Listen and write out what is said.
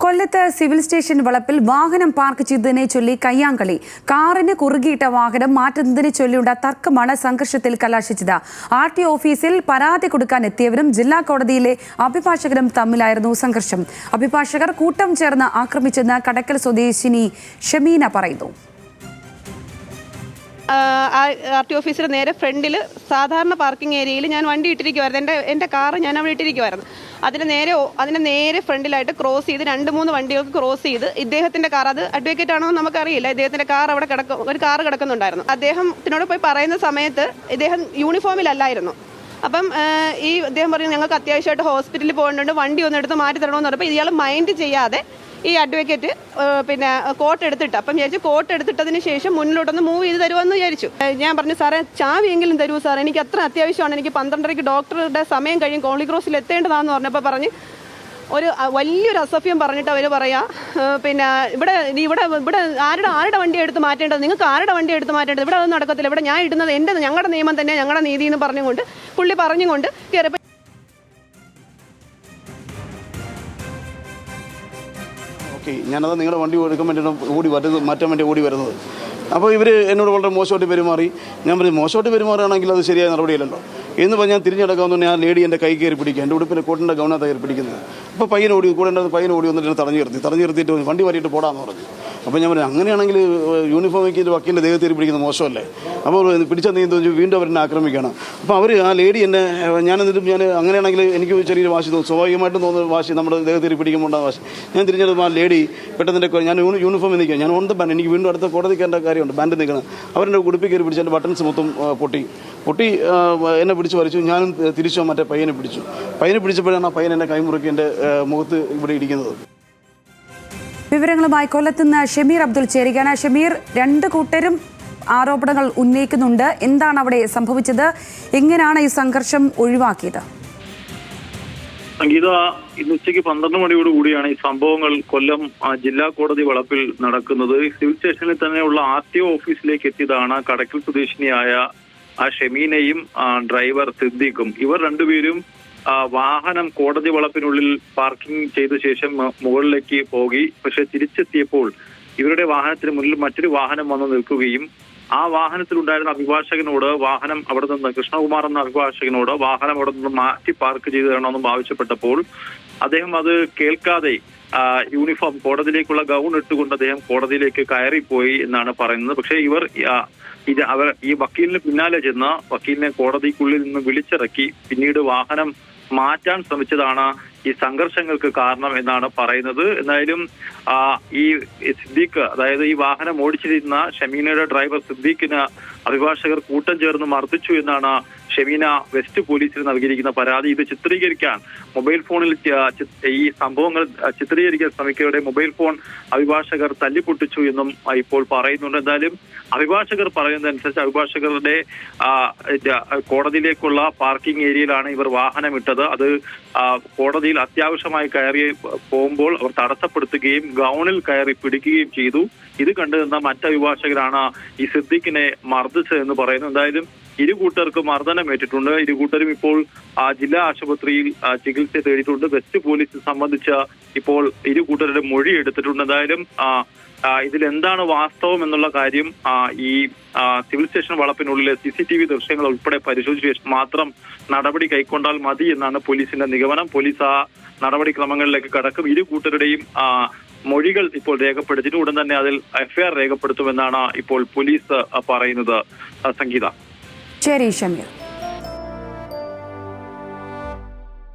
കൊല്ലത്ത് civil station വളപ്പിൽ വാഹനം പാർക്ക് ചെയ്തതിനെ ചൊല്ലി കയ്യാങ്കളി. കാറിന് കുറുകിയിട്ട വാഹനം മാറ്റുന്നതിനെ ചൊല്ലിയുണ്ട തർക്കമാണ് സംഘർഷത്തിൽ കലാശിച്ചത്. RTO ഓഫീസിൽ പരാതി കൊടുക്കാൻ എത്തിയവരും ജില്ലാ കോടതിയിലെ അഭിഭാഷകരും തമ്മിലായിരുന്നു സംഘർഷം. അഭിഭാഷകർ കൂട്ടം ചേർന്ന് ആക്രമിച്ചെന്ന് കടക്കൽ സ്വദേശിനി ഷമീന പറയുന്നു. RTO ഓഫീസിന് നേരെ ഫ്രണ്ടിൽ സാധാരണ പാർക്കിംഗ് ഏരിയയിൽ ഞാൻ വണ്ടി ഇട്ടിരിക്കുമായിരുന്നു. എൻ്റെ കാറ് ഞാൻ അവിടെ ഇട്ടിരിക്കുമായിരുന്നു. അതിന് നേരെ ഫ്രണ്ടിലായിട്ട് ക്രോസ് ചെയ്ത് 2-3 വണ്ടികൾക്ക് ക്രോസ് ചെയ്ത് ഇദ്ദേഹത്തിൻ്റെ കാർ, അത് അഡ്വക്കേറ്റ് ആണോ നമുക്കറിയില്ല, ഇദ്ദേഹത്തിൻ്റെ കാർ അവിടെ ഒരു കാറ് കിടക്കുന്നുണ്ടായിരുന്നു. അദ്ദേഹത്തിനോട് പോയി പറയുന്ന സമയത്ത് ഇദ്ദേഹം യൂണിഫോമിലല്ലായിരുന്നു. അപ്പം ഇദ്ദേഹം പറഞ്ഞു ഞങ്ങൾക്ക് അത്യാവശ്യമായിട്ട് ഹോസ്പിറ്റലിൽ പോകേണ്ടതുണ്ട്, വണ്ടി ഒന്ന് എടുത്ത് മാറ്റി തരണമെന്ന് പറഞ്ഞപ്പോൾ ഇയാൾ മൈൻഡ് ചെയ്യാതെ ഈ അഡ്വക്കേറ്റ് കോട്ട് എടുത്തിട്ട്, അപ്പം വിചാരിച്ചു കോട്ട് എടുത്തിട്ടതിന് ശേഷം മുന്നിലോട്ടൊന്ന് മൂവ് ചെയ്ത് തരുമെന്ന് വിചാരിച്ചു. ഞാൻ പറഞ്ഞു സാറേ ചാവിയെങ്കിലും തരൂ സാർ, എനിക്ക് അത്ര അത്യാവശ്യമാണ്, എനിക്ക് 12:30 ഡോക്ടറുടെ സമയം കഴിയും, കോളി ക്രോസിൽ എത്തേണ്ടതാണെന്ന് പറഞ്ഞപ്പോൾ പറഞ്ഞ് വലിയൊരു അസഭ്യം പറഞ്ഞിട്ട് അവർ പറയാ ഇവിടെ ആരുടെ വണ്ടി എടുത്ത് മാറ്റേണ്ടത്, നിങ്ങൾക്ക് ആരുടെ വണ്ടി എടുത്ത് മാറ്റേണ്ടത്, ഇവിടെ അതൊന്നും നടക്കത്തില്ല, ഇവിടെ ഞാൻ ഇടുന്നത് ഞങ്ങളുടെ നിയമം തന്നെ, ഞങ്ങളുടെ നീതി എന്ന് പറഞ്ഞുകൊണ്ട് കയറി. ഞാനത് നിങ്ങളുടെ വണ്ടി എടുക്കാൻ വേണ്ടിയിട്ട് മാറ്റാൻ വേണ്ടി ഓടി വരുന്നത്. അപ്പോൾ ഇവർ എന്നോട് വളരെ മോശമായിട്ട് പെരുമാറി. ഞാൻ പറഞ്ഞു മോശമായിട്ട് പെരുമാറുകയാണെങ്കിൽ അത് ശരിയായ നടപടിയല്ലല്ലോ എന്ന് പറഞ്ഞ് ഞാൻ തിരിഞ്ഞെടുക്കാമെന്ന് ഞാൻ ലേഡി എൻ്റെ കൈ കയറി പിടിക്കുക, എൻ്റെ ഉടുപ്പിൻ്റെ കോട്ടിൻ്റെ ഗൗണത്ത് കയറി പിടിക്കുന്നത്. അപ്പോൾ പയ്യൻ ഓടി വന്നിട്ട് എന്നെ തടഞ്ഞു നിർത്തിയിട്ട് വണ്ടി മാറ്റിയിട്ട് പോടാന്ന് പറഞ്ഞു. അപ്പോൾ ഞാൻ പറഞ്ഞു അങ്ങനെയാണെങ്കിൽ യൂണിഫോമിക്ക് വക്കീലിൻ്റെ ദേഹത്തേരി പിടിക്കുന്നത് മോശമല്ലേ. അപ്പോൾ പിടിച്ച നീ തോന്നി വീണ്ടും അവരെന്നെ ആക്രമിക്കണം. അപ്പോൾ അവർ ആ ലേഡി എന്നെ ഞാൻ അങ്ങനെയാണെങ്കിൽ എനിക്ക് ചെറിയൊരു വാശി തോന്നും, സ്വാഭാവികമായിട്ടും തോന്നുന്ന വാശി, നമ്മുടെ ദേഹത്തേരി പിടിക്കുമ്പോൾ വാശി. ഞാൻ തിരിഞ്ഞെടുപ്പോൾ ആ ലേഡി പെട്ടെന്ന് ഞാൻ യൂണിഫോമിൽ നിൽക്കുക, ഞാൻ ഓൺ ദ ബാൻഡ്, എനിക്ക് വീണ്ടും അടുത്ത കോടതിക്കേണ്ട കാര്യമുണ്ട്, ബാൻഡ് നിൽക്കണം. അവരെൻ്റെ ഉടുപ്പിൽ കയറി പിടിച്ച് എൻ്റെ ബട്ടൺസ് മൊത്തം പൊട്ടി എന്നെ പിടിച്ച് വലിച്ചു. ഞാനും തിരിച്ചു മറ്റേ പയ്യനെ പിടിച്ചപ്പോഴാണ് ആ പയ്യൻ എന്നെ കൈമുറുക്കി എൻ്റെ മുഖത്ത് ഇവിടെ ഇരിക്കുന്നത്. വിവരങ്ങളുമായി കൊല്ലത്തുനിന്ന് ഷമീർ അബ്ദുൽ ചേരുകയാണ്. ഷമീർ, 2 കൂട്ടരും ആരോപണങ്ങൾ ഉന്നയിക്കുന്നുണ്ട്. എന്താണ് അവിടെ സംഭവിച്ചത്? എങ്ങനെയാണ് ഈ സംഘർഷം ഒഴിവാക്കിയത്? സംഗീത, ഇന്ന് ഉച്ചയ്ക്ക് 12 മണിയോടുകൂടിയാണ് ഈ സംഭവങ്ങൾ കൊല്ലം ജില്ലാ കോടതി വളപ്പിൽ നടക്കുന്നത്. സിവിൽ സ്റ്റേഷനിൽ തന്നെയുള്ള RTO ഓഫീസിലേക്ക് എത്തിയതാണ് കടക്കൽ സ്വദേശിനിയായ ഷമീനയും ഡ്രൈവർ സിദ്ദീഖും. ഇവർ രണ്ടുപേരും വാഹനം കോടതി വളപ്പിനുള്ളിൽ പാർക്കിംഗ് ചെയ്ത ശേഷം മുകളിലേക്ക് പോയി. പക്ഷെ തിരിച്ചെത്തിയപ്പോൾ ഇവരുടെ വാഹനത്തിന് മുന്നിൽ മറ്റൊരു വാഹനം വന്നു നിൽക്കുകയും ആ വാഹനത്തിലുണ്ടായിരുന്ന അഭിഭാഷകനോട് വാഹനം അവിടെ നിന്ന്, കൃഷ്ണകുമാർ എന്ന അഭിഭാഷകനോട് വാഹനം അവിടെ നിന്ന് മാറ്റി പാർക്ക് ചെയ്തു തരണമെന്നും ആവശ്യപ്പെട്ടപ്പോൾ അദ്ദേഹം അത് കേൾക്കാതെ യൂണിഫോം, കോടതിയിലേക്കുള്ള ഗൗൺ ഇട്ടുകൊണ്ട് അദ്ദേഹം കോടതിയിലേക്ക് കയറിപ്പോയി എന്നാണ് പറയുന്നത്. പക്ഷേ അവർ ഈ വക്കീലിന് പിന്നാലെ ചെന്ന് വക്കീലിനെ കോടതിക്കുള്ളിൽ നിന്ന് വിളിച്ചിറക്കി പിന്നീട് വാഹനം മാറ്റാൻ ശ്രമിച്ചതാണ് ഈ സംഘർഷങ്ങൾക്ക് കാരണം എന്നാണ് പറയുന്നത്. എന്തായാലും ഈ സിദ്ദീഖ്, അതായത് ഈ വാഹനം ഓടിച്ചിരുന്ന ഷമീനയുടെ ഡ്രൈവർ സിദ്ദീഖിന് അഭിഭാഷകർ കൂട്ടം ചേർന്ന് മർദ്ദിച്ചു എന്നാണ് ഷമീന വെസ്റ്റ് പോലീസിന് നൽകിയിരിക്കുന്ന പരാതി. ഇത് ചിത്രീകരിക്കാൻ മൊബൈൽ ഫോണിൽ ഈ സംഭവങ്ങൾ ചിത്രീകരിക്കാൻ ശ്രമിക്കവരുടെ മൊബൈൽ ഫോൺ അഭിഭാഷകർ തല്ലിപ്പൊട്ടിച്ചു എന്നും ഇപ്പോൾ പറയുന്നുണ്ട്. എന്തായാലും അഭിഭാഷകർ പറയുന്നതനുസരിച്ച് അഭിഭാഷകരുടെ കോടതിയിലേക്കുള്ള പാർക്കിംഗ് ഏരിയയിലാണ് ഇവർ വാഹനം ഇട്ടത്. അത് കോടതിയിൽ അത്യാവശ്യമായി കയറി പോകുമ്പോൾ അവർ തടസ്സപ്പെടുത്തുകയും ഗൗണിൽ കയറി പിടിക്കുകയും ചെയ്തു. ഇത് കണ്ടുനിന്ന മറ്റഭിഭാഷകരാണ് ഈ സിദ്ദീഖിനെ മർദ്ദിച്ചതെന്ന് പറയുന്നു. എന്തായാലും ഇരുകൂട്ടർക്കും മർദ്ദനമേറ്റിട്ടുണ്ട്. ഇരുകൂട്ടരും ഇപ്പോൾ ജില്ലാ ആശുപത്രിയിൽ ചികിത്സ തേടിയിട്ടുണ്ട്. വെസ്റ്റ് പോലീസ് സംബന്ധിച്ച ഇപ്പോൾ ഇരുകൂട്ടരുടെ മൊഴി എടുത്തിട്ടുണ്ട്. എന്തായാലും ഇതിലെന്താണ് വാസ്തവം എന്നുള്ള കാര്യം ഈ സിവിൽ സ്റ്റേഷൻ വളപ്പിനുള്ളിലെ CCTV ദൃശ്യങ്ങൾ ഉൾപ്പെടെ പരിശോധിച്ച ശേഷം മാത്രം നടപടി കൈക്കൊണ്ടാൽ മതി എന്നാണ് പോലീസിന്റെ നിഗമനം. പോലീസ് ആ നടപടിക്രമങ്ങളിലേക്ക് കടക്കും. ഇരുകൂട്ടരുടെയും മൊഴികൾ ഇപ്പോൾ രേഖപ്പെടുത്തിയിട്ട് ഉടൻ തന്നെ അതിൽ FIR രേഖപ്പെടുത്തുമെന്നാണ് ഇപ്പോൾ പോലീസ് പറയുന്നത്. സംഗീത. ശരി ഷമീർ.